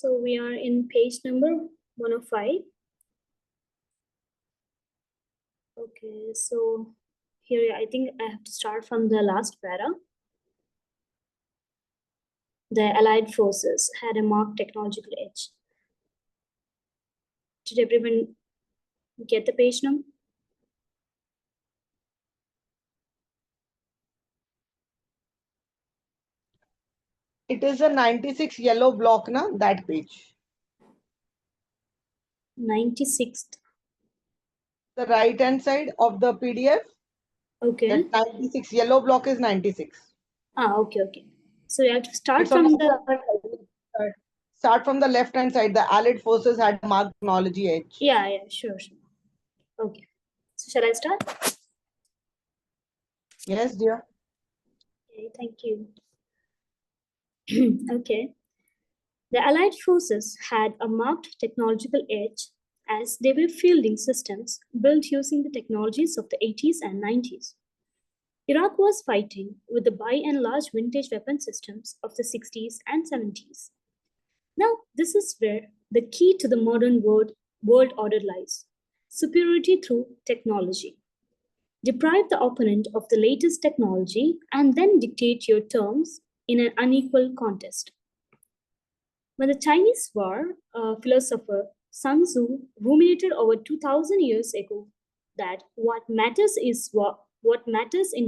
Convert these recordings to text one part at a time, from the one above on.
So we are in page number 105. Okay, so here I think I have to start from the last para. The Allied forces had a marked technological edge. Did everyone get the page number? It is a 96 yellow block, na, that page. 96th. The right hand side of the PDF. Okay. That 96 yellow block is 96. Okay. So we have to start It's on from the start from the left hand side. The Allied forces had a marked technology edge. Yeah, sure. Okay. So shall I start? Yes, dear. Okay, thank you. Okay. The Allied forces had a marked technological edge as they were fielding systems built using the technologies of the 80s and 90s. Iraq was fighting with the by and large vintage weapon systems of the 60s and 70s. Now, this is where the key to the modern world order lies: superiority through technology. Deprive the opponent of the latest technology and then dictate your terms in an unequal contest. When the Chinese war, philosopher Sun Tzu ruminated over 2000 years ago that what matters in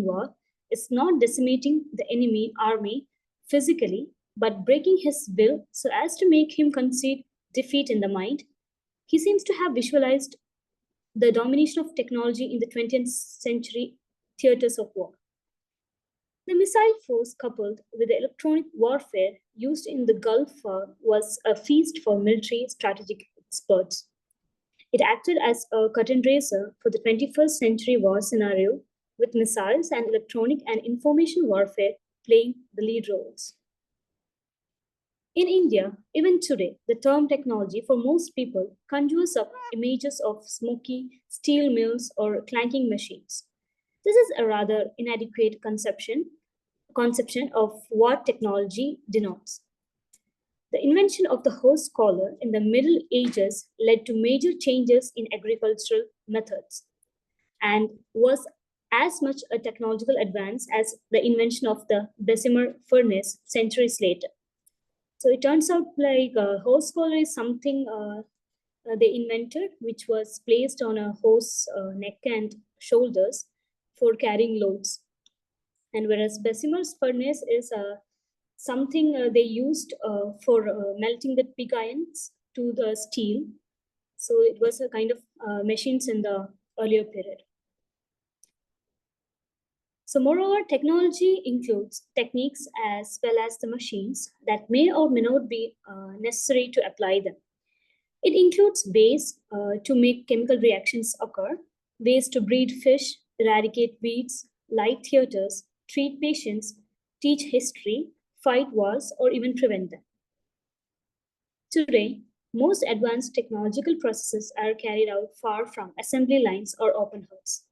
war is not decimating the enemy army physically, but breaking his will so as to make him concede defeat in the mind, he seems to have visualized the domination of technology in the 20th century theaters of war. The missile force, coupled with the electronic warfare used in the Gulf War, was a feast for military strategic experts. It acted as a curtain raiser for the 21st century war scenario, with missiles and electronic and information warfare playing the lead roles. In India, even today, the term technology for most people conjures up images of smoky steel mills or clanking machines. This is a rather inadequate conception of what technology denotes. The invention of the horse collar in the Middle Ages led to major changes in agricultural methods and was as much a technological advance as the invention of the Bessemer furnace centuries later. So it turns out like a horse collar is something they invented, which was placed on a horse neck and shoulders for carrying loads. And whereas Bessemer's furnace is something they used for melting the pig irons to the steel. So it was a kind of machines in the earlier period. So moreover, technology includes techniques as well as the machines that may or may not be necessary to apply them. It includes ways to make chemical reactions occur, ways to breed fish, eradicate weeds, light theaters, treat patients, teach history, fight wars, or even prevent them. Today, most advanced technological processes are carried out far from assembly lines or open hearths.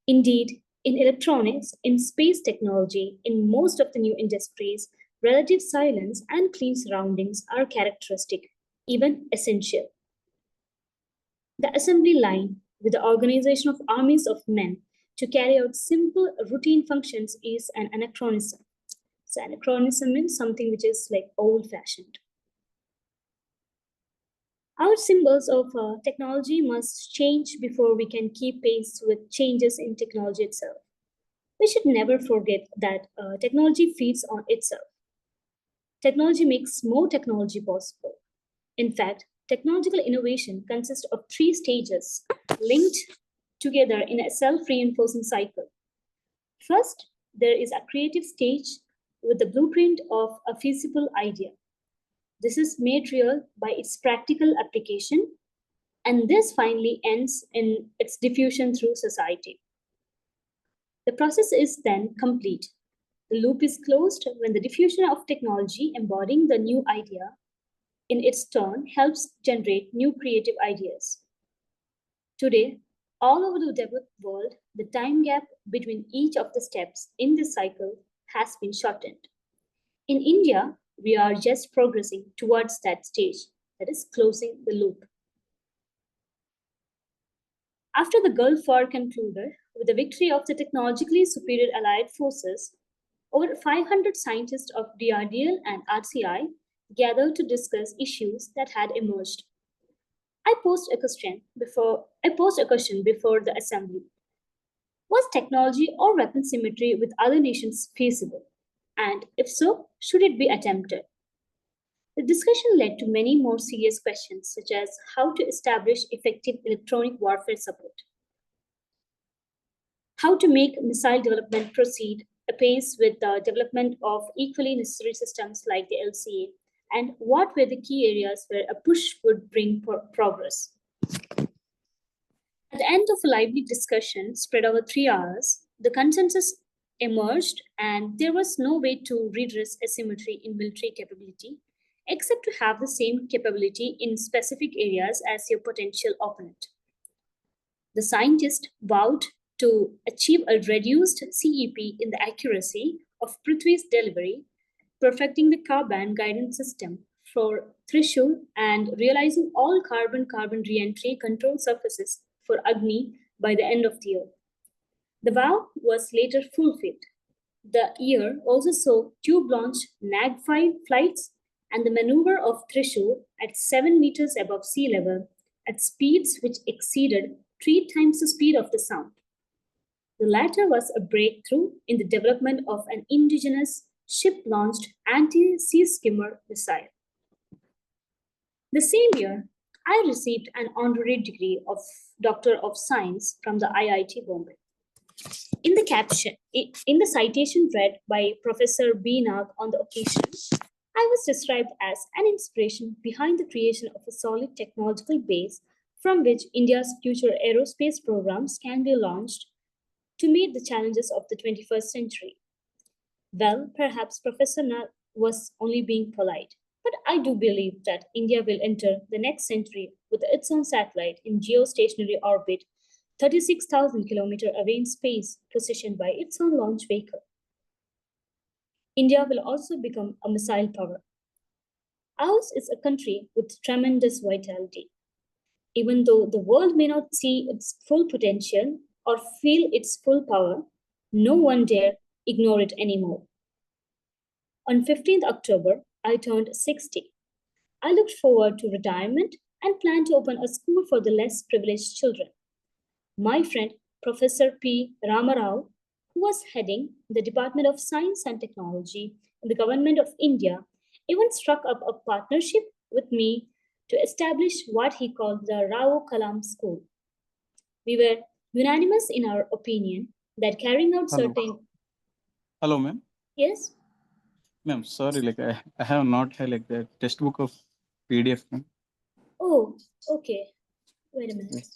Indeed, in electronics, in space technology, in most of the new industries, relative silence and clean surroundings are characteristic, even essential. The assembly line, with the organization of armies of men to carry out simple routine functions, is an anachronism. So anachronism means something which is like old-fashioned. Our symbols of technology must change before we can keep pace with changes in technology itself. We should never forget that technology feeds on itself. Technology makes more technology possible. In fact, technological innovation consists of 3 stages linked together in a self-reinforcing cycle. First, there is a creative stage with the blueprint of a feasible idea. This is made real by its practical application, and this finally ends in its diffusion through society. The process is then complete. The loop is closed when the diffusion of technology embodying the new idea in its turn helps generate new creative ideas. Today, all over the developed world, the time gap between each of the steps in this cycle has been shortened. In India, We are just progressing towards that stage, that is, closing the loop. After the Gulf War concluded, with the victory of the technologically superior Allied forces, over 500 scientists of DRDL and RCI gathered to discuss issues that had emerged. I posed a question before the assembly. Was technology or weapon symmetry with other nations feasible? And if so, should it be attempted? The discussion led to many more serious questions, such as how to establish effective electronic warfare support, how to make missile development proceed apace with the development of equally necessary systems like the LCA, and what were the key areas where a push would bring progress. At the end of a lively discussion spread over 3 hours, the consensus emerged, and there was no way to redress asymmetry in military capability except to have the same capability in specific areas as your potential opponent. The scientist vowed to achieve a reduced CEP in the accuracy of Prithvi's delivery, perfecting the carbon guidance system for Trishul, and realizing all carbon-carbon re-entry control surfaces for Agni by the end of the year. The vow was later fulfilled. The year also saw tube-launched NAG-5 flights and the maneuver of Trishul at 7 meters above sea level at speeds which exceeded 3 times the speed of the sound. The latter was a breakthrough in the development of an indigenous ship-launched anti-sea skimmer missile. The same year, I received an honorary degree of Doctor of Science from the IIT Bombay. In the citation read by Professor B. Nag on the occasion, I was described as an inspiration behind the creation of a solid technological base from which India's future aerospace programs can be launched to meet the challenges of the 21st century. Well, perhaps Professor Nag was only being polite, but I do believe that India will enter the next century with its own satellite in geostationary orbit 36,000 kilometers away in space, positioned by its own launch vehicle. India will also become a missile power. Ours is a country with tremendous vitality. Even though the world may not see its full potential or feel its full power, no one dare ignore it anymore. On 15th October, I turned 60. I looked forward to retirement and planned to open a school for the less privileged children. My friend, Professor P. Ramarao, who was heading the Department of Science and Technology in the Government of India, even struck up a partnership with me to establish what he called the Rao Kalam School. We were unanimous in our opinion that carrying out Hello. certain... Hello, ma'am. Yes? Ma'am, sorry, like I have not had like the textbook of PDF, ma'am. Oh, okay. Wait a minute.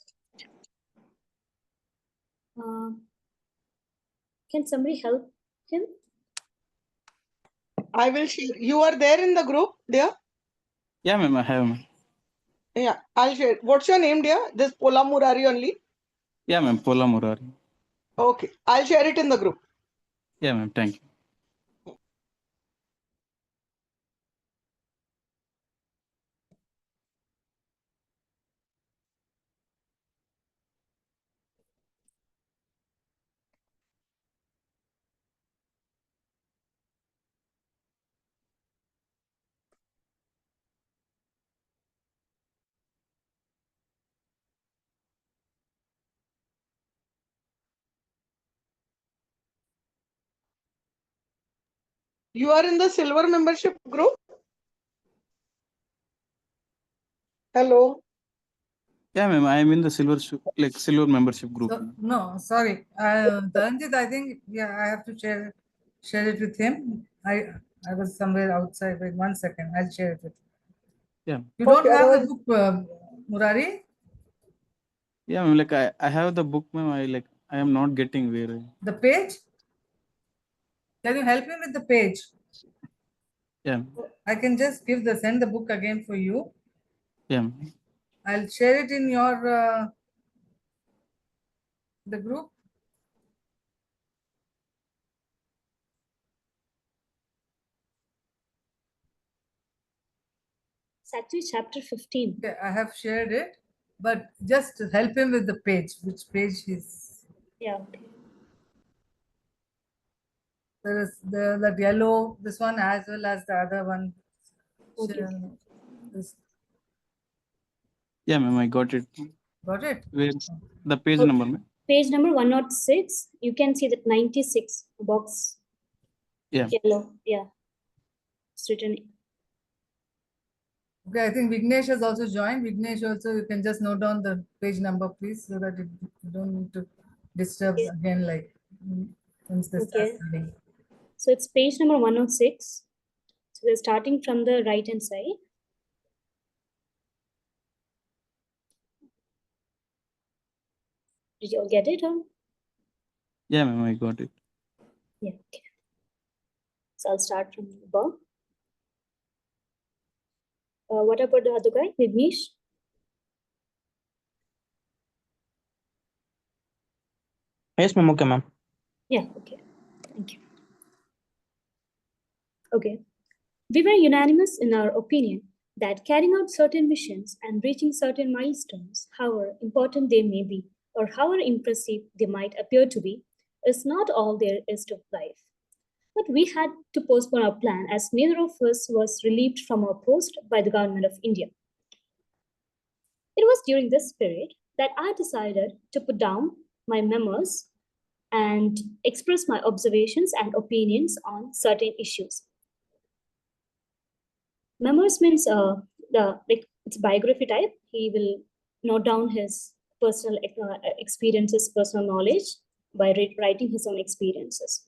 Can somebody help him? I will share. You are there in the group, dear? Yeah, ma'am, I have, ma'am. Yeah, I'll share. What's your name, dear? This Pola Murari only? Yeah, ma'am, Pola Murari. Okay, I'll share it in the group. Yeah, ma'am, thank you. You are in the silver membership group? Hello? Yeah, ma'am, I am in the silver membership group. So, no, sorry. Dharanjit, I think, yeah, I have to share it with him. I was somewhere outside. Wait 1 second. I'll share it with you. Yeah. You don't Okay, have the otherwise- book, Murari? Yeah, ma'am, like I have the book, ma'am. I am not getting where. The page? Can you help me with the page? Yeah, I can just send the book again for you. yeah, ma'am. I'll share it in your the group. It's actually chapter 15. Okay, I have shared it, but just to help him with the page, which page he's. Yeah, okay. There is that yellow, this one as well as the other one. Okay. This, Yeah, ma'am, I got it. got it? Where's the page Okay. number, ma'am? Page number 106, you can see that 96 box. Yeah. Yellow, yeah. It's written. Okay, I think Vignesh has also joined. Vignesh also, you can just note down the page number, please, so that you don't need to disturb Okay. again, like once they start Okay. reading. So it's page number 106. So we're starting from the right hand side. Did you all get it? Or? Yeah, ma'am, I got it. Yeah, okay. So I'll start from above. What about the other guy, Vignesh? Yes, ma'am. Okay, ma'am. Yeah, okay. Thank you. Okay. We were unanimous in our opinion that carrying out certain missions and reaching certain milestones, however important they may be, or however impressive they might appear to be, is not all there is to life. But we had to postpone our plan as neither of us was relieved from our post by the government of India. It was during this period that I decided to put down my memos and express my observations and opinions on certain issues. Memos means it's biography type. He will note down his personal experiences, personal knowledge by writing his own experiences.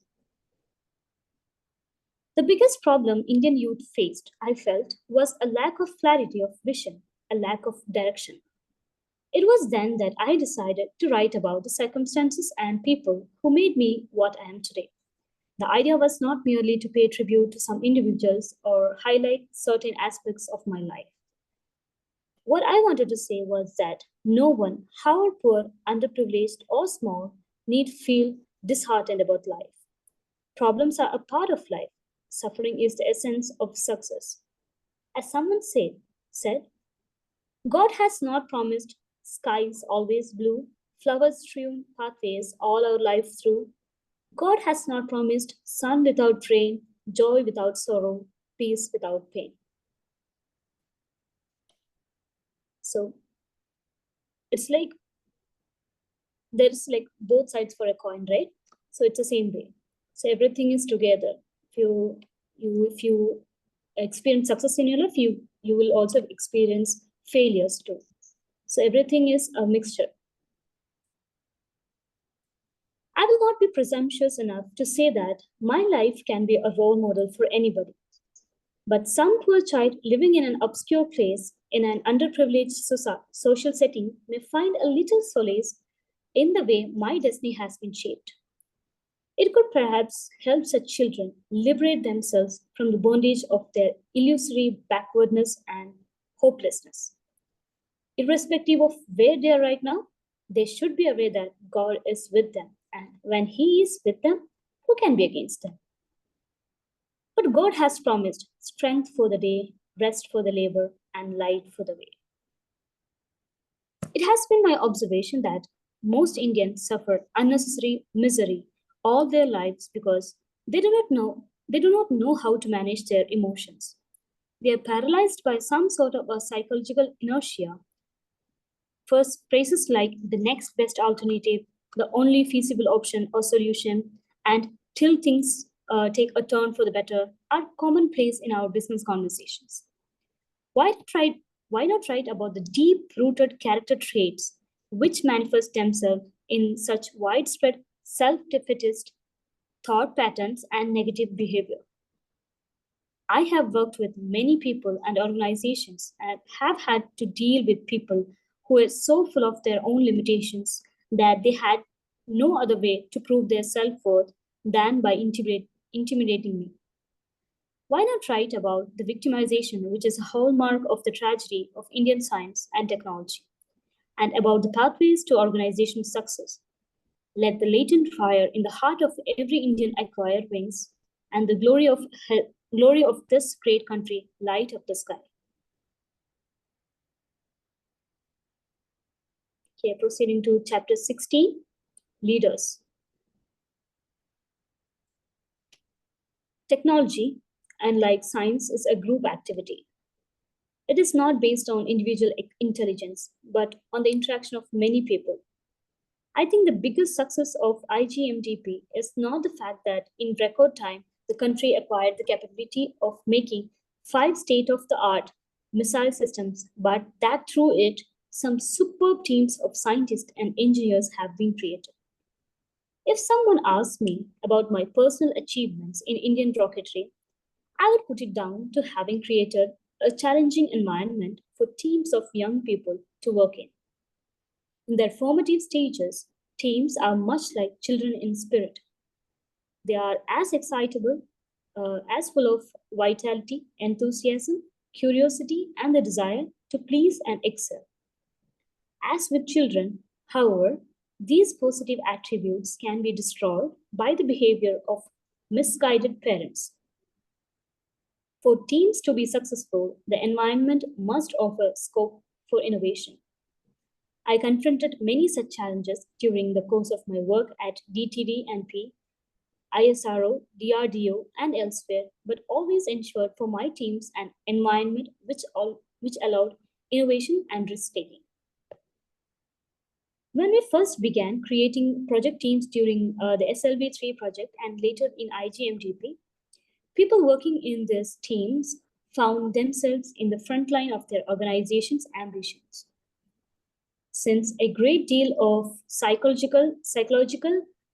The biggest problem Indian youth faced, I felt, was a lack of clarity of vision, a lack of direction. It was then that I decided to write about the circumstances and people who made me what I am today. The idea was not merely to pay tribute to some individuals or highlight certain aspects of my life. What I wanted to say was that no one, however poor, underprivileged, or small, need feel disheartened about life. Problems are a part of life. Suffering is the essence of success. As someone said, God has not promised skies always blue, flowers strewn pathways all our life through. God has not promised sun without rain, joy without sorrow, peace without pain. So it's like there's like both sides for a coin, right? So it's the same way. So everything is together. If you experience success in your life, you will also experience failures too. So everything is a mixture. I will not be presumptuous enough to say that my life can be a role model for anybody. But some poor child living in an obscure place in an underprivileged social setting may find a little solace in the way my destiny has been shaped. It could perhaps help such children liberate themselves from the bondage of their illusory backwardness and hopelessness. Irrespective of where they are right now, they should be aware that God is with them. And when He is with them, who can be against them? But God has promised strength for the day, rest for the labor, and light for the way. It has been my observation that most Indians suffer unnecessary misery all their lives because they do not know how to manage their emotions. They are paralyzed by some sort of a psychological inertia. First, phrases like the next best alternative, the only feasible option or solution, and till things take a turn for the better are commonplace in our business conversations. Why not write about the deep-rooted character traits which manifest themselves in such widespread self-defeatist thought patterns and negative behavior? I have worked with many people and organizations and have had to deal with people who are so full of their own limitations that they had no other way to prove their self-worth than by intimidating me. Why not write about the victimization, which is a hallmark of the tragedy of Indian science and technology, and about the pathways to organizational success? Let the latent fire in the heart of every Indian acquire wings, and the glory of this great country light up the sky. Okay, proceeding to chapter 16, leaders. Technology, unlike science, is a group activity. It is not based on individual intelligence, but on the interaction of many people. I think the biggest success of IGMDP is not the fact that in record time, the country acquired the capability of making 5 state-of-the-art missile systems, but that through it, some superb teams of scientists and engineers have been created. If someone asks me about my personal achievements in Indian rocketry, I would put it down to having created a challenging environment for teams of young people to work in. In their formative stages, teams are much like children in spirit. They are as excitable, as full of vitality, enthusiasm, curiosity, and the desire to please and excel. As with children, however, these positive attributes can be destroyed by the behavior of misguided parents. For teams to be successful, the environment must offer scope for innovation. I confronted many such challenges during the course of my work at DTD&P, ISRO, DRDO, and elsewhere, but always ensured for my teams an environment which allowed innovation and risk-taking. When we first began creating project teams during the SLV3 project and later in IGMDP, people working in these teams found themselves in the front line of their organization's ambitions. Since a great deal of psychological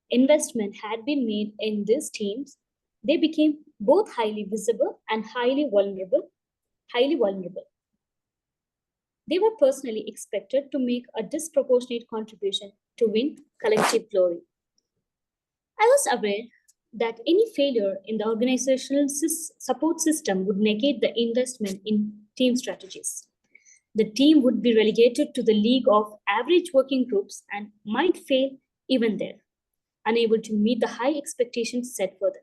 investment had been made in these teams, they became both highly visible and highly vulnerable. They were personally expected to make a disproportionate contribution to win collective glory. I was aware that any failure in the organizational support system would negate the investment in team strategies. The team would be relegated to the league of average working groups and might fail even there, unable to meet the high expectations set for them.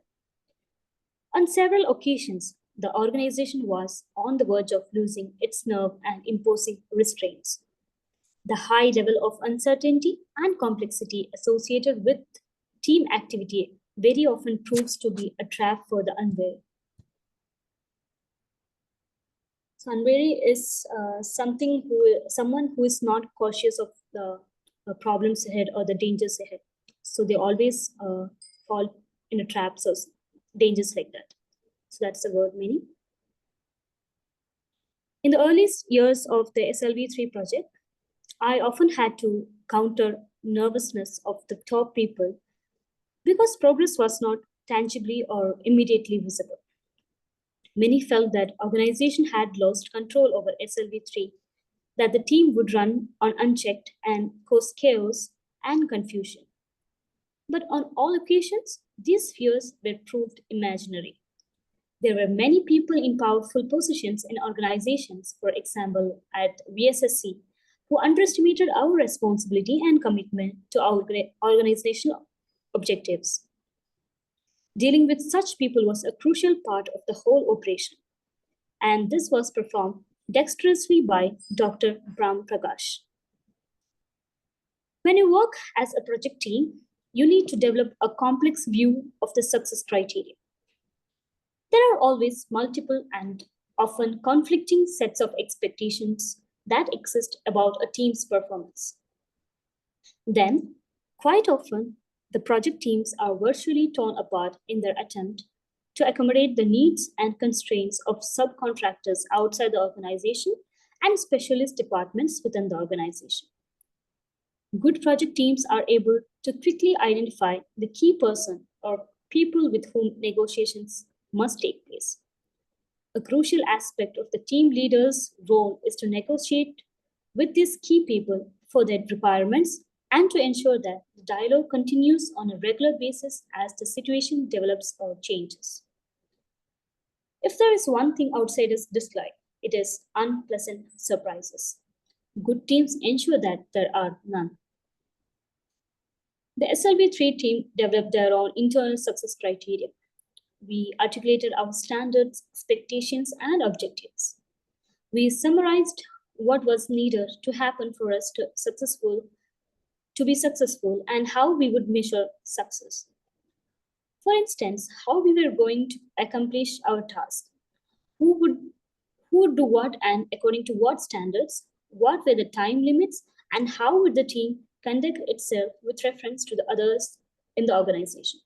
On several occasions, the organization was on the verge of losing its nerve and imposing restraints. The high level of uncertainty and complexity associated with team activity very often proves to be a trap for the unwary. So unwary is someone who is not cautious of the problems ahead or the dangers ahead. So they always fall in a traps or dangers like that. So that's the word meaning. In the earliest years of the SLV3 project, I often had to counter nervousness of the top people because progress was not tangibly or immediately visible. Many felt that organization had lost control over SLV3, that the team would run on unchecked and cause chaos and confusion. But on all occasions, these fears were proved imaginary. There were many people in powerful positions in organizations, for example, at VSSC, who underestimated our responsibility and commitment to our organizational objectives. Dealing with such people was a crucial part of the whole operation, and this was performed dexterously by Dr. Brahm Prakash. When you work as a project team, you need to develop a complex view of the success criteria. There are always multiple and often conflicting sets of expectations that exist about a team's performance. Then, quite often, the project teams are virtually torn apart in their attempt to accommodate the needs and constraints of subcontractors outside the organization and specialist departments within the organization. Good project teams are able to quickly identify the key person or people with whom negotiations must take place. A crucial aspect of the team leader's role is to negotiate with these key people for their requirements and to ensure that the dialogue continues on a regular basis as the situation develops or changes. If there is one thing outsiders dislike, it is unpleasant surprises. Good teams ensure that there are none. The SLV3 team developed their own internal success criteria. We articulated our standards, expectations, and objectives. We summarized what was needed to happen for us to successful to be successful and how we would measure success. For instance, how we were going to accomplish our task, who would do what and according to what standards, what were the time limits, and how would the team conduct itself with reference to the others in the organization.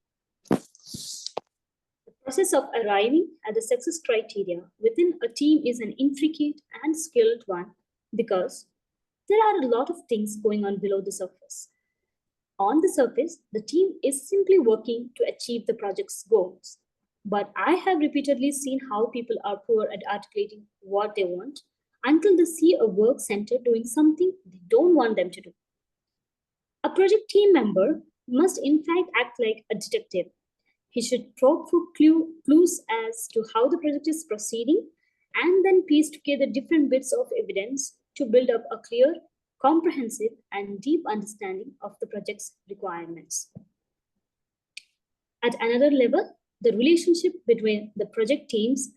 The process of arriving at the success criteria within a team is an intricate and skilled one because there are a lot of things going on below the surface. On the surface, the team is simply working to achieve the project's goals. But I have repeatedly seen how people are poor at articulating what they want until they see a work center doing something they don't want them to do. A project team member must in fact act like a detective. He should probe for clues as to how the project is proceeding and then piece together different bits of evidence to build up a clear, comprehensive, and deep understanding of the project's requirements. At another level, the relationship between the project teams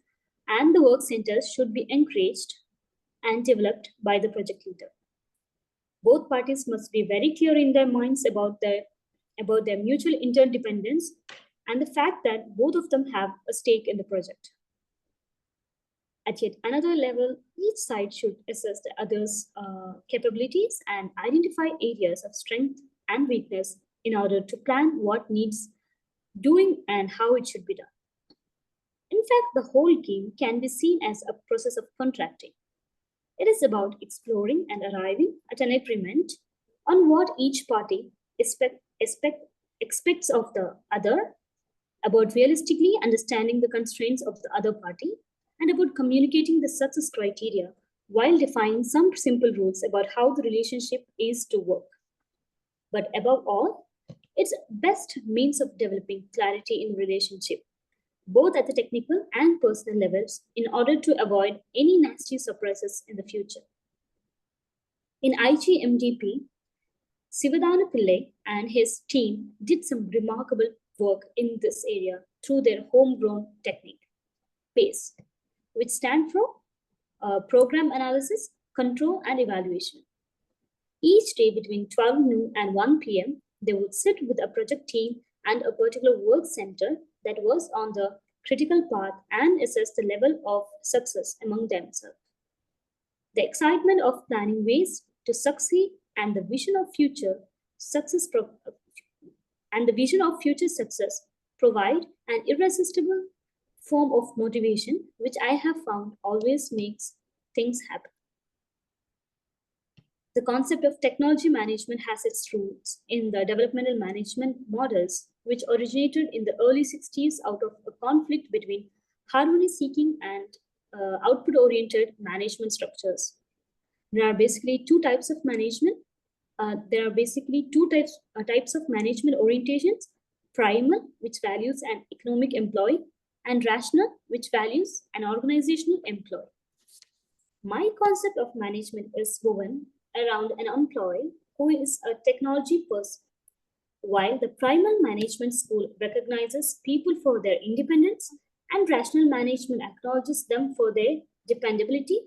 and the work centers should be encouraged and developed by the project leader. Both parties must be very clear in their minds about their mutual interdependence and the fact that both of them have a stake in the project. At yet another level, each side should assess the other's capabilities and identify areas of strength and weakness in order to plan what needs doing and how it should be done. In fact, the whole game can be seen as a process of contracting. It is about exploring and arriving at an agreement on what each party expects of the other, about realistically understanding the constraints of the other party, and about communicating the success criteria while defining some simple rules about how the relationship is to work. But above all, it's best means of developing clarity in relationship, both at the technical and personal levels, in order to avoid any nasty surprises in the future. In IGMDP, Sivadana Pillai and his team did some remarkable work in this area through their homegrown technique, PACE, which stands for Program Analysis, Control and Evaluation. Each day between 12 noon and 1 p.m., they would sit with a project team and a particular work center that was on the critical path and assess the level of success among themselves. The excitement of planning ways to succeed and the vision of future success provide an irresistible form of motivation, which I have found always makes things happen. The concept of technology management has its roots in the developmental management models, which originated in the early 60s out of a conflict between harmony-seeking and output-oriented management structures. There are basically two types of management. Types of management orientations: primal, which values an economic employee, and rational, which values an organizational employee. My concept of management is woven around an employee who is a technology person, while the primal management school recognizes people for their independence and rational management acknowledges them for their dependability.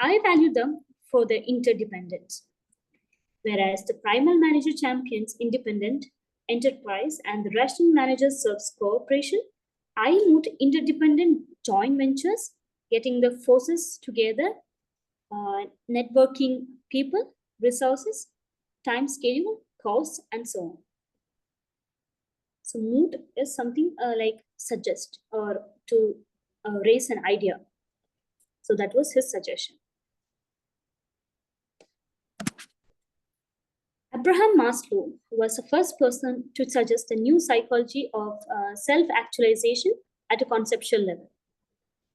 I value them for their interdependence. Whereas the primal manager champions independent enterprise and the rational manager serves cooperation, I note interdependent joint ventures, getting the forces together, networking people, resources, time schedule, costs, and so on. So mood is something like suggest or to raise an idea. So that was his suggestion. Abraham Maslow was the first person to suggest the new psychology of self-actualization at a conceptual level.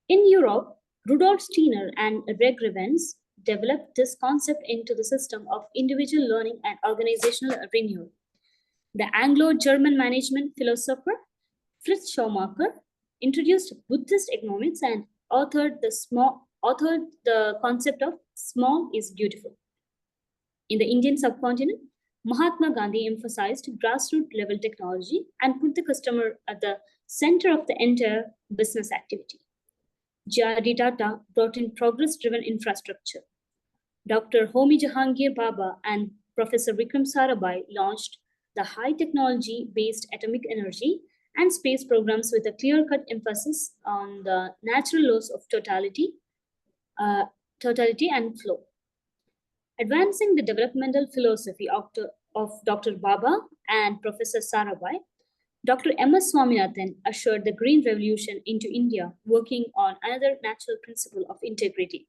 In Europe, Rudolf Steiner and Greg Revens developed this concept into the system of individual learning and organizational renewal. The Anglo-German management philosopher Fritz Schumacher introduced Buddhist economics and authored the concept of small is beautiful. In the Indian subcontinent, Mahatma Gandhi emphasized grassroots level technology and put the customer at the center of the entire business activity. J.R.D. Tata brought in progress-driven infrastructure. Dr. Homi Jahangir Baba and Professor Vikram Sarabhai launched the high technology based atomic energy and space programs with a clear cut emphasis on the natural laws of totality and flow. Advancing the developmental philosophy of Dr. Baba and Professor Sarabhai, Dr. M. S. Swaminathan ushered the Green Revolution into India, working on another natural principle of integrity.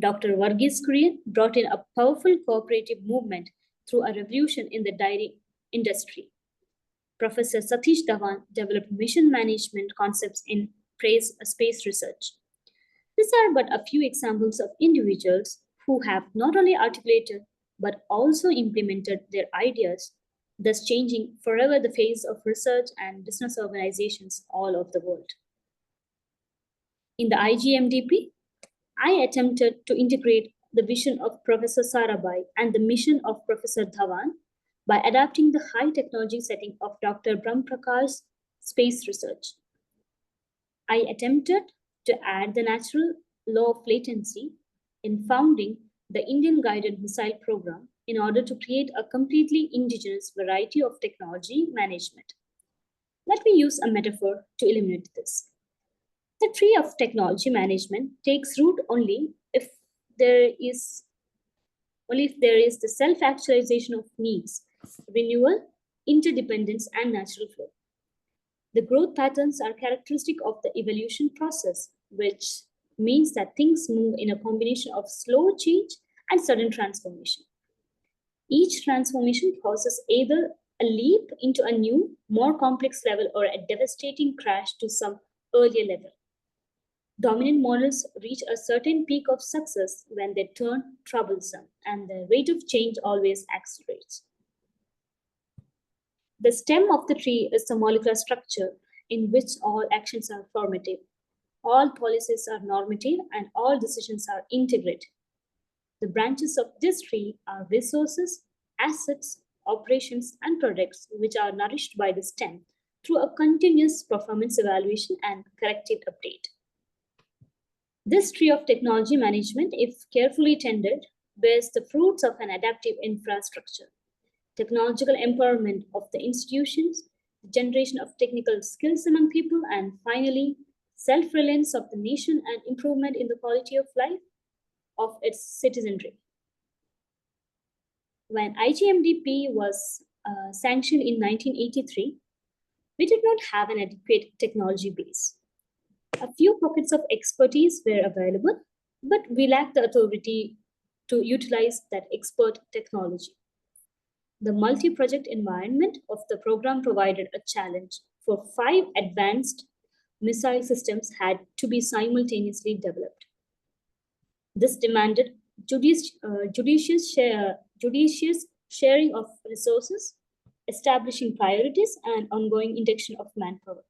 Dr. Varghese Kurian brought in a powerful cooperative movement through a revolution in the dairy industry. Professor Satish Dhawan developed mission management concepts in space research. These are but a few examples of individuals who have not only articulated but also implemented their ideas, thus changing forever the face of research and business organizations all over the world. In the IGMDP, I attempted to integrate the vision of Professor Sarabhai and the mission of Professor Dhawan by adapting the high technology setting of Dr. Brahm Prakash's space research. I attempted to add the natural law of latency in founding the Indian Guided Missile Program in order to create a completely indigenous variety of technology management. Let me use a metaphor to illuminate this. The tree of technology management takes root only if there is the self-actualization of needs, renewal, interdependence, and natural flow. The growth patterns are characteristic of the evolution process, which means that things move in a combination of slow change and sudden transformation. Each transformation causes either a leap into a new, more complex level or a devastating crash to some earlier level. Dominant models reach a certain peak of success when they turn troublesome, and the rate of change always accelerates. The stem of the tree is the molecular structure in which all actions are formative, all policies are normative, and all decisions are integrated. The branches of this tree are resources, assets, operations, and products which are nourished by the stem through a continuous performance evaluation and corrective update. This tree of technology management, if carefully tended, bears the fruits of an adaptive infrastructure, technological empowerment of the institutions, the generation of technical skills among people, and finally, self-reliance of the nation and improvement in the quality of life of its citizenry. When IGMDP was sanctioned in 1983, we did not have an adequate technology base. A few pockets of expertise were available, but we lacked the authority to utilize that expert technology. The multi-project environment of the program provided a challenge, for 5 advanced missile systems had to be simultaneously developed. This demanded judicious sharing of resources, establishing priorities, and ongoing induction of manpower.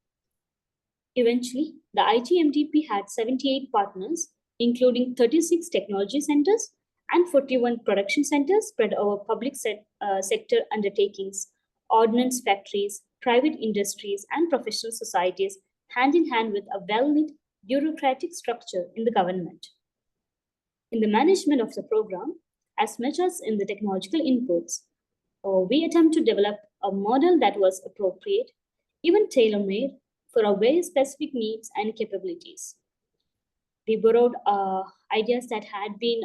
Eventually, the IGMDP had 78 partners, including 36 technology centers and 41 production centers spread over public sector undertakings, ordnance factories, private industries, and professional societies, hand in hand with a well-knit bureaucratic structure in the government. In the management of the program, as much as in the technological inputs, we attempt to develop a model that was appropriate, even tailor-made, for our very specific needs and capabilities. We borrowed ideas that had been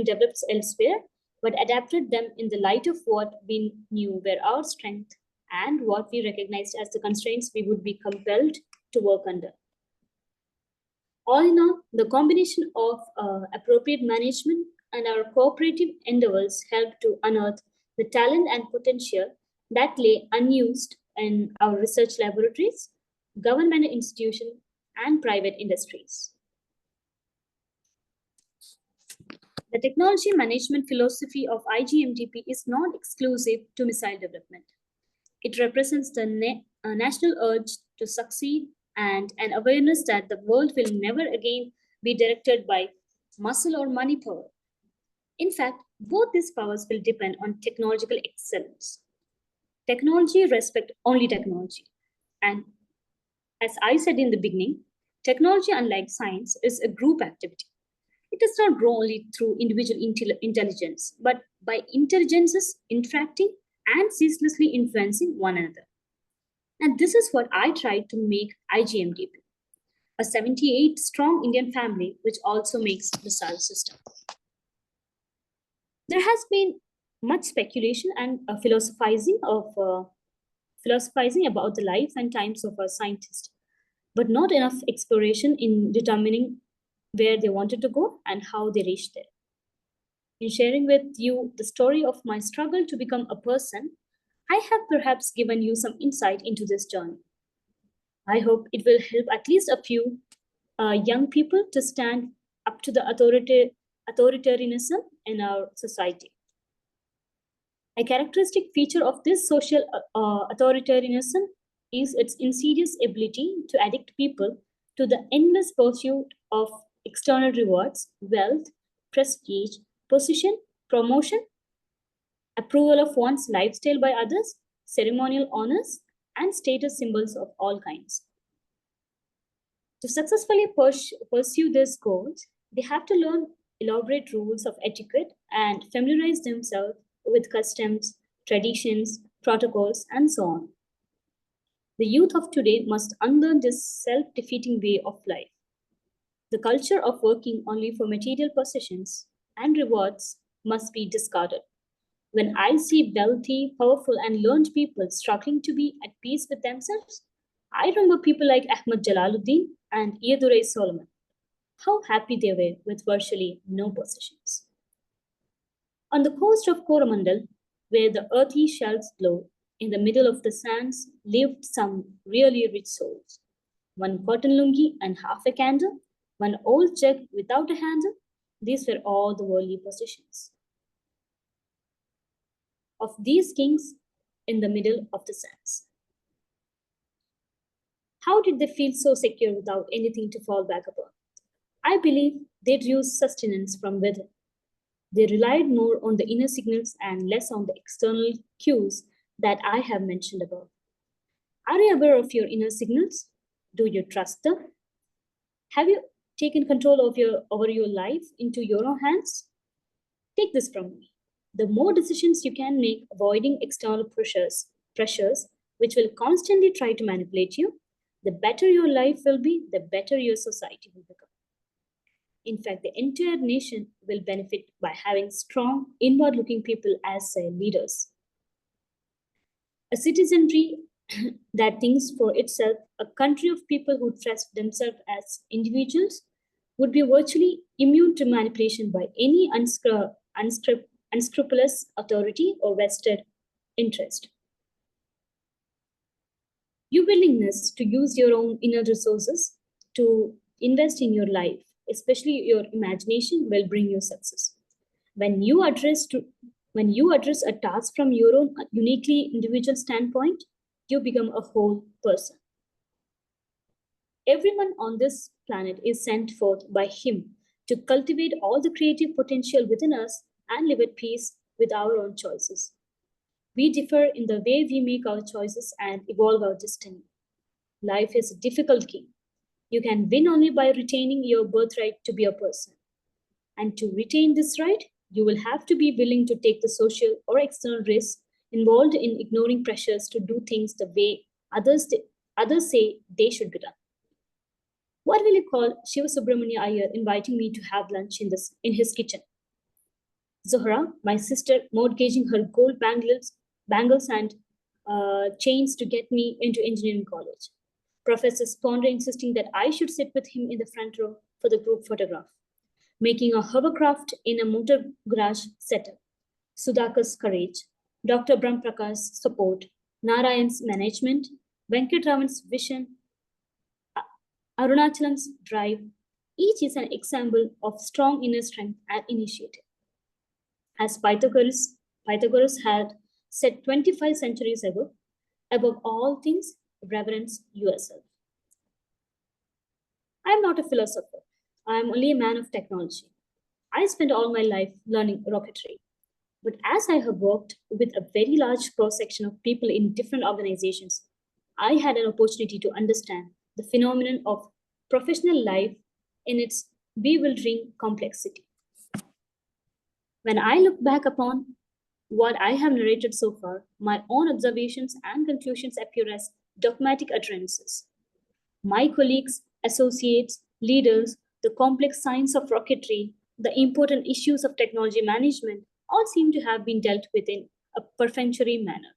developed elsewhere, but adapted them in the light of what we knew were our strengths and what we recognized as the constraints we would be compelled to work under. All in all, the combination of appropriate management and our cooperative endeavors helped to unearth the talent and potential that lay unused in our research laboratories, government institutions, and private industries. The technology management philosophy of IGMDP is not exclusive to missile development. It represents the national urge to succeed and an awareness that the world will never again be directed by muscle or money power. In fact, both these powers will depend on technological excellence. Technology respects only technology. And as I said in the beginning, technology, unlike science, is a group activity. It It does not grow only through individual intelligence, but by intelligences interacting and ceaselessly influencing one another. And this is what I tried to make IGMDP, a 78 strong Indian family, which also makes the solar system. There has been much speculation and philosophizing about the life and times of our scientists, but not enough exploration in determining where they wanted to go and how they reached there. In sharing with you the story of my struggle to become a person, I have perhaps given you some insight into this journey. I hope it will help at least a few young people to stand up to the authoritarianism in our society. A characteristic feature of this social authoritarianism is its insidious ability to addict people to the endless pursuit of external rewards, wealth, prestige, position, promotion, approval of one's lifestyle by others, ceremonial honors, and status symbols of all kinds. To successfully pursue these goals, they have to learn elaborate rules of etiquette and familiarize themselves with customs, traditions, protocols, and so on. The youth of today must unlearn this self-defeating way of life. The culture of working only for material possessions and rewards must be discarded. When I see wealthy, powerful, and learned people struggling to be at peace with themselves, I remember people like Ahmad Jalaluddin and Iyadurai Solomon. How happy they were with virtually no possessions. On the coast of Coromandel, where the earthy shells glow, in the middle of the sands lived some really rich souls. One cotton lungi and half a candle, one old jug without a handle, these were all the worldly possessions of these kings in the middle of the sands. How did they feel so secure without anything to fall back upon? I believe they drew sustenance from within. They relied more on the inner signals and less on the external cues that I have mentioned above. Are you aware of your inner signals? Do you trust them? Have you taken control of over your life into your own hands? Take this from me. The more decisions you can make avoiding external pressures which will constantly try to manipulate you, the better your life will be, the better your society will become. In fact, the entire nation will benefit by having strong, inward-looking people as their leaders. A citizenry that thinks for itself, a country of people who trust themselves as individuals, would be virtually immune to manipulation by any unscrupulous authority or vested interest. Your willingness to use your own inner resources to invest in your life, especially your imagination, will bring you success. When you address a task from your own uniquely individual standpoint, you become a whole person. Everyone on this planet is sent forth by Him to cultivate all the creative potential within us and live at peace with our own choices. We differ in the way we make our choices and evolve our destiny. Life is a difficult game. You can win only by retaining your birthright to be a person. And to retain this right, you will have to be willing to take the social or external risks involved in ignoring pressures to do things the way others say they should be done. What will you call Shiva Subramania Iyer inviting me to have lunch in his kitchen? Zohra, my sister, mortgaging her gold bangles and chains to get me into engineering college. Professor Sponder insisting that I should sit with him in the front row for the group photograph. Making a hovercraft in a motor garage setup. Sudhakar's courage, Dr. Brahm Prakash's support, Narayan's management, Venkatraman's vision, Arunachalam's drive, each is an example of strong inner strength and initiative. As Pythagoras had said 25 centuries ago, above all things, reverence yourself. I am not a philosopher. I am only a man of technology. I spent all my life learning rocketry. But as I have worked with a very large cross-section of people in different organizations, I had an opportunity to understand the phenomenon of professional life in its bewildering complexity. When I look back upon what I have narrated so far, my own observations and conclusions appear as dogmatic utterances. My colleagues, associates, leaders, the complex science of rocketry, the important issues of technology management all seem to have been dealt with in a perfunctory manner.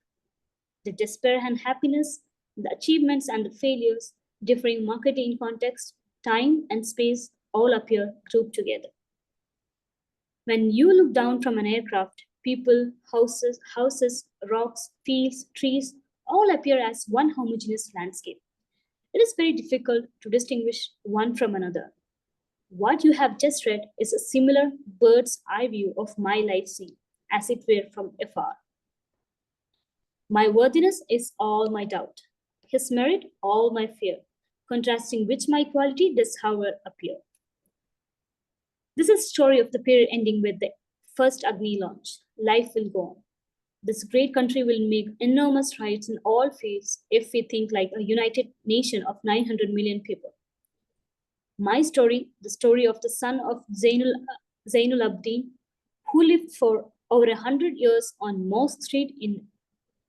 The despair and happiness, the achievements and the failures, differing markedly in context, time, and space all appear grouped together. When you look down from an aircraft, people, houses, rocks, fields, trees all appear as one homogeneous landscape. It is very difficult to distinguish one from another. What you have just read is a similar bird's eye view of my life scene, as it were from afar. My worthiness is all my doubt, his merit all my fear, contrasting which my quality does however appear. This is a story of the period ending with the first Agni launch. Life will go on. This great country will make enormous strides in all fields if we think like a united nation of 900 million people. My story, the story of the son of Zainul Abdin, who lived for over 100 years on Mosque Street in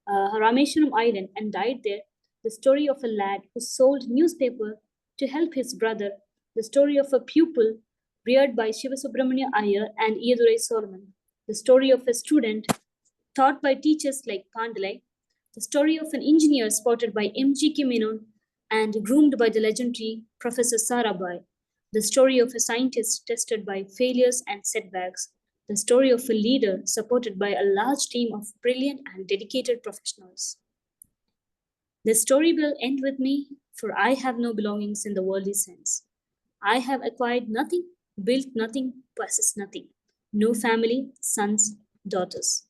Rameshwaram Island and died there, the story of a lad who sold newspaper to help his brother, the story of a pupil reared by Shiva Subramania Iyer and Iyadurai Solomon, the story of a student taught by teachers like Pandalai, the story of an engineer spotted by M.G.K. Menon and groomed by the legendary Professor Sarabhai, the story of a scientist tested by failures and setbacks, the story of a leader supported by a large team of brilliant and dedicated professionals. The story will end with me, for I have no belongings in the worldly sense. I have acquired nothing, built nothing, possessed nothing. No family, sons, daughters.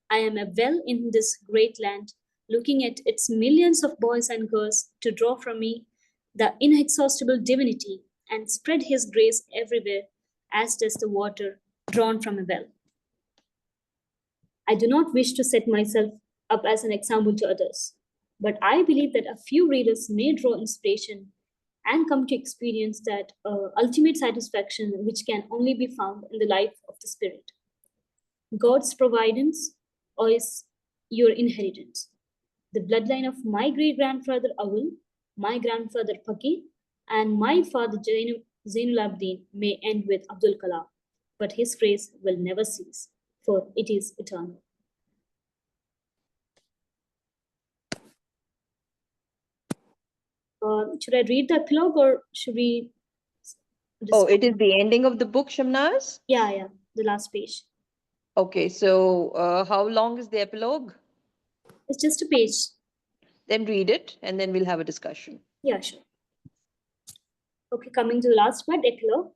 I am a well in this great land, looking at its millions of boys and girls to draw from me the inexhaustible divinity and spread his grace everywhere, as does the water drawn from a well. I do not wish to set myself up as an example to others, but I believe that a few readers may draw inspiration and come to experience that ultimate satisfaction which can only be found in the life of the Spirit. God's providence or is your inheritance. The bloodline of my great grandfather Awul, my grandfather Fakir, and my father Zainul Abdin may end with Abdul Kalam, but his phrase will never cease, for it is eternal. Should I read the epilogue or should we? Oh, it is the ending of the book, Shamnaz? Yeah, the last page. Okay, so how long is the epilogue? It's just a page. Then read it and then we'll have a discussion. Yeah, sure. Okay, coming to the last part, epilogue.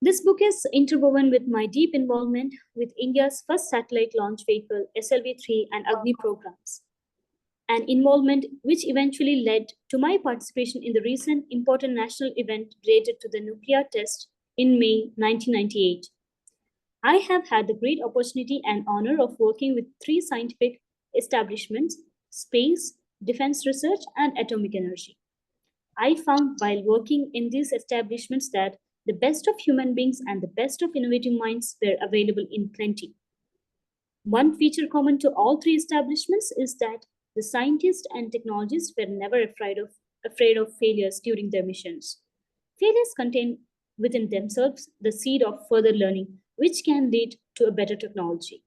This book is interwoven with my deep involvement with India's first satellite launch vehicle, SLV-3 and Agni programs. An involvement which eventually led to my participation in the recent important national event related to the nuclear test in May 1998. I have had the great opportunity and honor of working with three scientific establishments: space, defense research, and atomic energy. I found while working in these establishments that the best of human beings and the best of innovative minds were available in plenty. One feature common to all three establishments is that the scientists and technologists were never afraid of failures during their missions. Failures contain within themselves the seed of further learning, which can lead to a better technology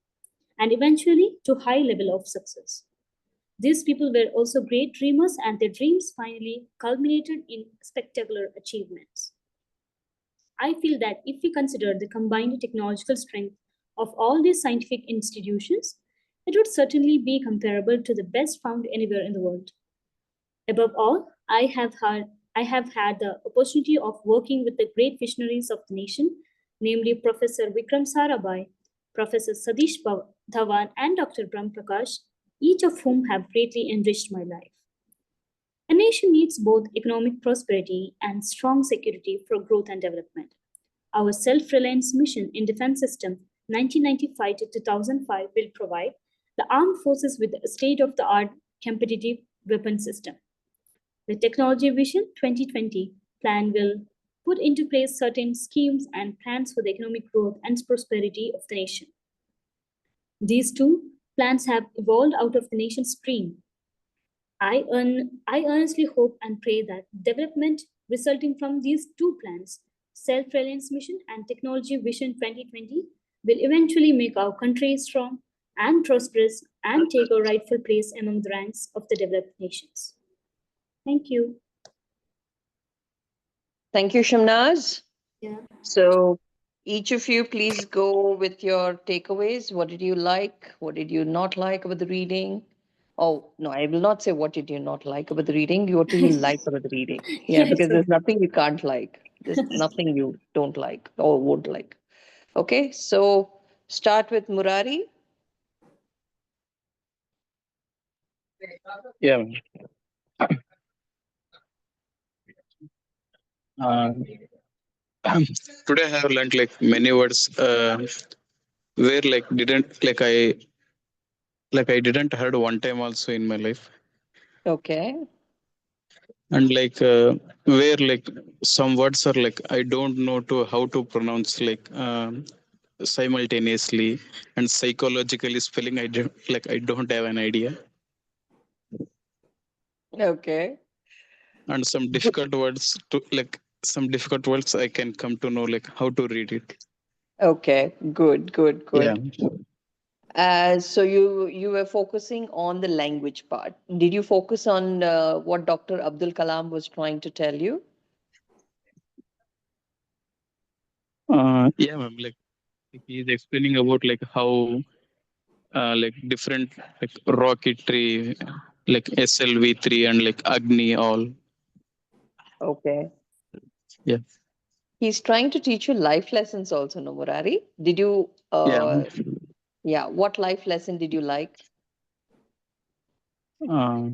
and eventually to high level of success. These people were also great dreamers, and their dreams finally culminated in spectacular achievements. I feel that if we consider the combined technological strength of all these scientific institutions, it would certainly be comparable to the best found anywhere in the world. Above all, I have had the opportunity of working with the great visionaries of the nation, namely Professor Vikram Sarabhai, Professor Satish Dhawan, and Dr. Brahm Prakash, each of whom have greatly enriched my life. A nation needs both economic prosperity and strong security for growth and development. Our self-reliance mission in defense system 1995 to 2005 will provide the armed forces with a state-of-the-art competitive weapon system. The Technology Vision 2020 plan will put into place certain schemes and plans for the economic growth and prosperity of the nation. These two plans have evolved out of the nation's dream. I earnestly hope and pray that development resulting from these two plans, Self-Reliance Mission and Technology Vision 2020, will eventually make our country strong and prosperous and take a rightful place among the ranks of the developed nations. Thank you. Thank you, Shamnaz. Yeah. So each of you, please go with your takeaways. What did you like? What did you not like about the reading? Oh, no, I will not say what did you not like about the reading. What do you like about the reading? Yeah, Yeah, because it's there's nothing you can't like. There's nothing you don't like or would like. Okay, so start with Murari. Yeah. Uh, Today I have learned like many words where I didn't heard one time also in my life, Okay. and where like some words are like I don't know to how to pronounce simultaneously, and psychologically spelling I don't have an idea, Okay. and some difficult words I can come to know like how to read it. Okay. Good, good, Yeah. good. So you were focusing on the language part. Did you focus on what Dr. Abdul Kalam was trying to tell you? Yeah, ma'am. He's explaining about like how like different like rocketry, like SLV3 and like Agni all. Okay. Yeah. He's trying to teach you life lessons also, no, Murari? Did you, Yeah. yeah, what life lesson did you like? Uh,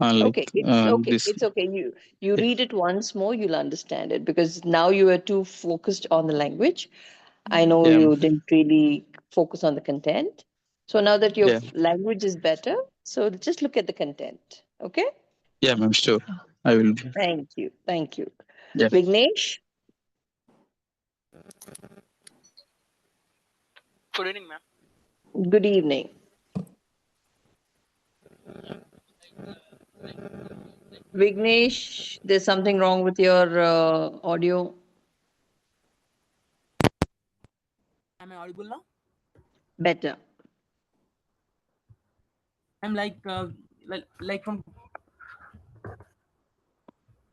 Okay, it's okay. this. It's okay. You read it once more, you'll understand it because now you are too focused on the language. I know Yeah. you didn't really focus on the content. So now that your Yeah. language is better, so just look at the content. Okay? Yeah, ma'am. Sure. I will. Thank you. Thank you. Yeah. Vignesh, Good evening, ma'am. good evening. Vignesh, there's something wrong with your audio. Am I audible now? Better. I'm like from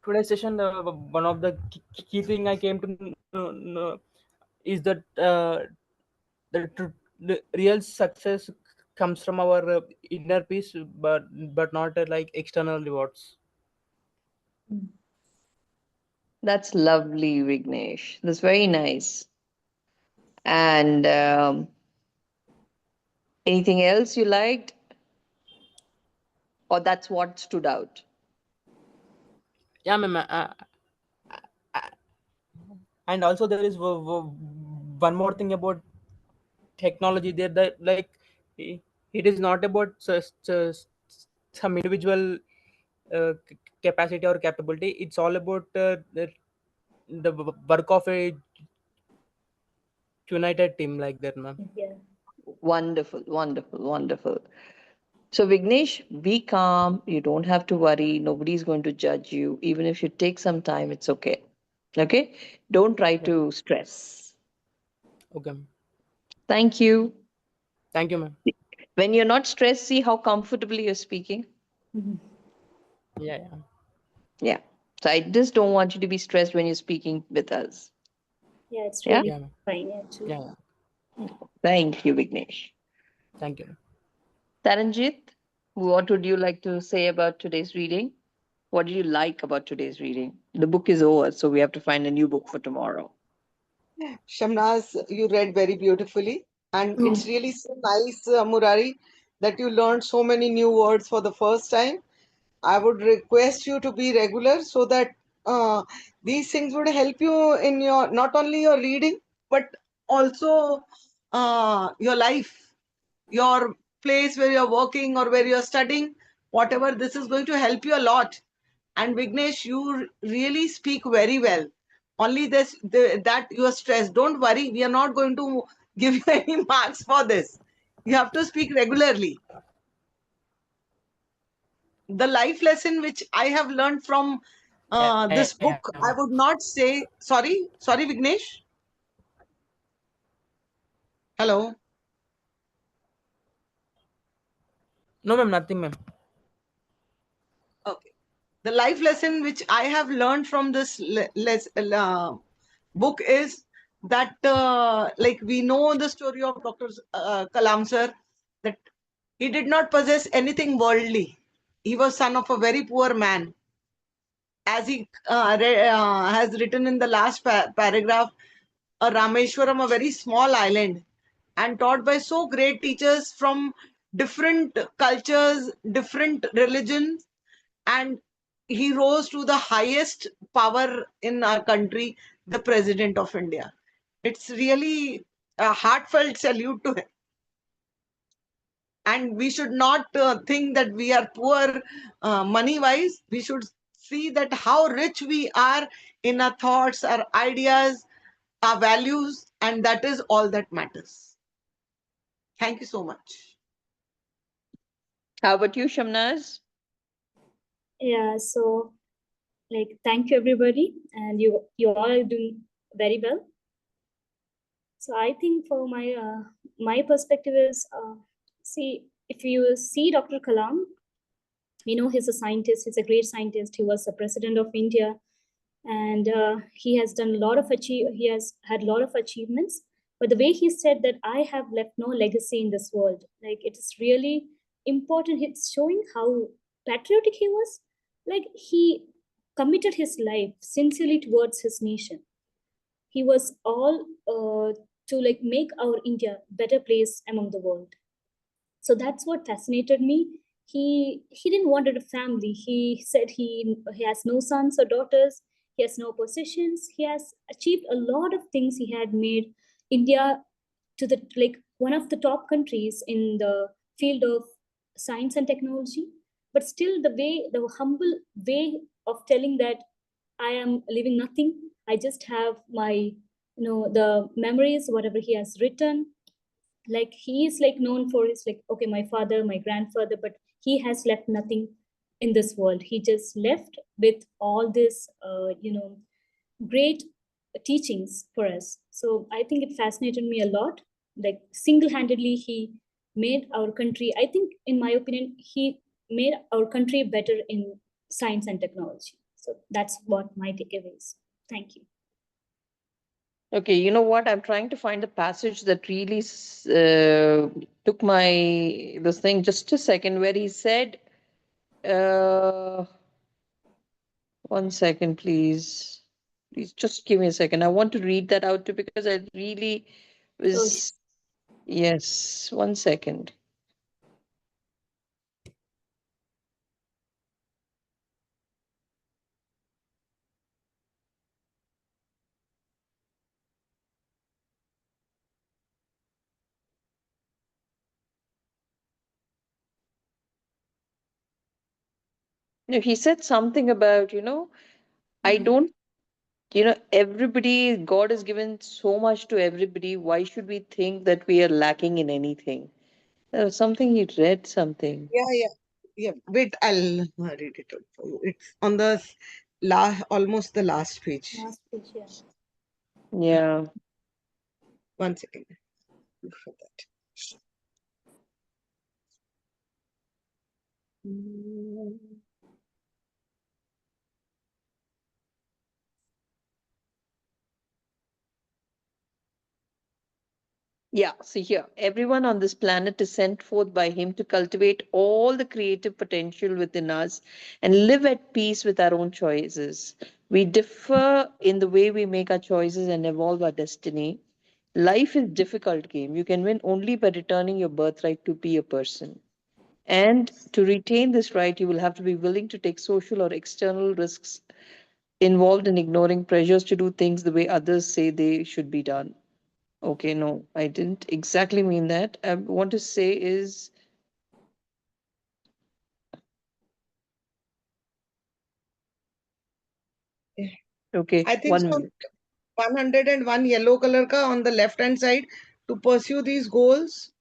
today's session. One of the key thing I came to know is that the real success comes from our inner peace, but not like external rewards. That's lovely, Vignesh. That's very nice. And anything else you liked? Or that's what stood out? Yeah, ma'am. And also there is one more thing about technology there that like it is not about some individual capacity or capability. It's all about the work of a united team like that, ma'am. Yeah. Wonderful, wonderful, wonderful. So, Vignesh, be calm. You don't have to worry. Nobody's going to judge you. Even if you take some time, it's okay. Okay? Don't try Yeah. to stress. Okay, ma'am. Thank you. Thank you, ma'am. When you're not stressed, see how comfortably you're speaking. Yeah, yeah. Yeah. So, I just don't want you to be stressed when you're speaking with us. Yeah, it's Yeah? really Yeah, ma'am. fine actually. Yeah, yeah. Thank you, Vignesh. Thank you. Taranjit, what would you like to say about today's reading? What did you like about today's reading? The book is over, so we have to find a new book for tomorrow. Shamnaz, you read very beautifully, and Oh, it's really so nice, Murari, that you learned so many new words for the first time. I would request you to be regular so that these things would help you in your not only your reading but also your life, your place where you're working or where you're studying. whatever. This is going to help you a lot. And Vignesh, you really speak very well. Only that you are stressed. Don't worry, we are not going to give you any marks for this. You have to speak regularly. The life lesson which I have learned from this book, I would not say. Sorry, Vignesh. Hello. No, ma'am, nothing, ma'am. Okay. The life lesson which I have learned from this book is that, like, we know the story of Dr. Kalam sir, that he did not possess anything worldly. He was son of a very poor man. As he has written in the last paragraph, a Rameshwaram, a very small island, and taught by so great teachers from different cultures, different religions, and he rose to the highest power in our country, the President of India. It's really a heartfelt salute to him. And we should not think that we are poor money wise. We should see that how rich we are in our thoughts, our ideas, our values, and that is all that matters. Thank you so much. How about you, Shamnaz? Yeah, so like thank you everybody, and you all are doing very well. So I think for my perspective is see, if you see Dr. Kalam, we know he's a scientist, he's a great scientist. He was the president of India, and he has done a lot of he has had a lot of achievements. But the way he said that I have left no legacy in this world, like it is really important. It's showing how patriotic he was. Like he committed his life sincerely towards his nation. He was all to like make our India better place among the world. So that's what fascinated me. He didn't wanted a family. He said he has no sons or daughters. He has no possessions. He has achieved a lot of things. He had made India to the like one of the top countries in the field of science and technology. But still, the humble way of telling that I am living nothing. I just have my, the memories, whatever he has written. Like he is like known for his like, okay, my father, my grandfather, but he has left nothing in this world. He just left with all this, great teachings for us. So I think it fascinated me a lot. Like single-handedly, he made our country, I think, in my opinion, he made our country better in science and technology. So that's what my takeaway is. Thank you. Okay, you know what? I'm trying to find the passage that really took my this thing. Just a second, where he said, uh, one second, please. Please just give me a second. I want to read that out too because I really Oh, was. Yes, one second. No, he said something about, I don't, everybody, God has given so much to everybody. Why should we think that we are lacking in anything? There was something he read something. Yeah. Wait, I'll read it out for you. It's on the almost the last page. last page, yeah. Yeah. 1 second. For that. Yeah, see here, everyone on this planet is sent forth by Him to cultivate all the creative potential within us and live at peace with our own choices. We differ in the way we make our choices and evolve our destiny. Life is difficult game. You can win only by returning your birthright to be a person. And to retain this right, you will have to be willing to take social or external risks involved in ignoring pressures to do things the way others say they should be done. Okay, no, I didn't exactly mean that. I want to say is Okay, I think 1 so. minute. 101 yellow color ka on the left hand side to pursue these goals.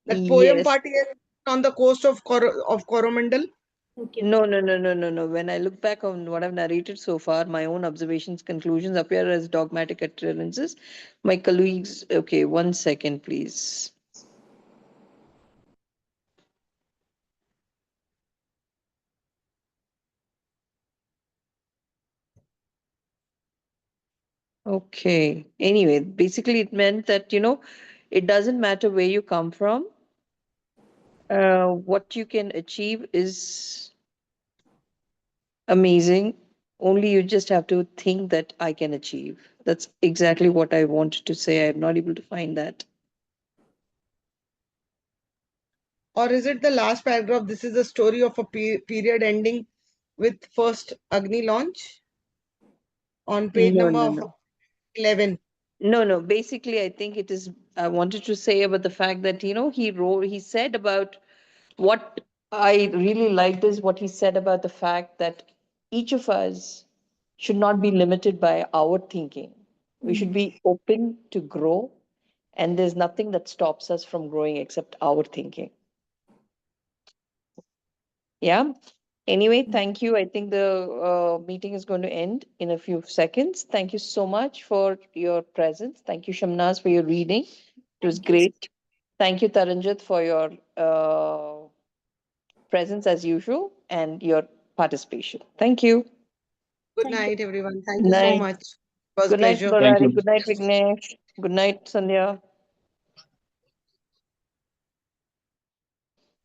That poem Yes. party is on the coast of Coromandel. Okay, No, okay. no, no, no, no, no. When I look back on what I've narrated so far, my own observations, conclusions appear as dogmatic utterances. My colleagues, okay, 1 second, please. Okay. Anyway, basically, it meant that, it doesn't matter where you come from. What you can achieve is amazing. Only you just have to think that I can achieve. That's exactly what I wanted to say. I'm not able to find that. Or is it the last paragraph? This is the story of a period ending with first Agni launch on page No, number no, of no. 11. No, no. Basically, I think it is. I wanted to say about the fact that, he said about what I really liked is what he said about the fact that each of us should not be limited by our thinking. We should be open to grow, and there's nothing that stops us from growing except our thinking. Yeah. Anyway, thank you. I think the meeting is going to end in a few seconds. Thank you so much for your presence. Thank you, Shamnaz, for your reading. It was Thank you. great. Thank you, Taranjit, for your presence as usual and your participation. Thank you. Good Thank you. night, everyone. Thank Good you so night. much. It was Good night, pleasure. Thank Murari. you. Good night, Vignesh. Good night, Sandhya.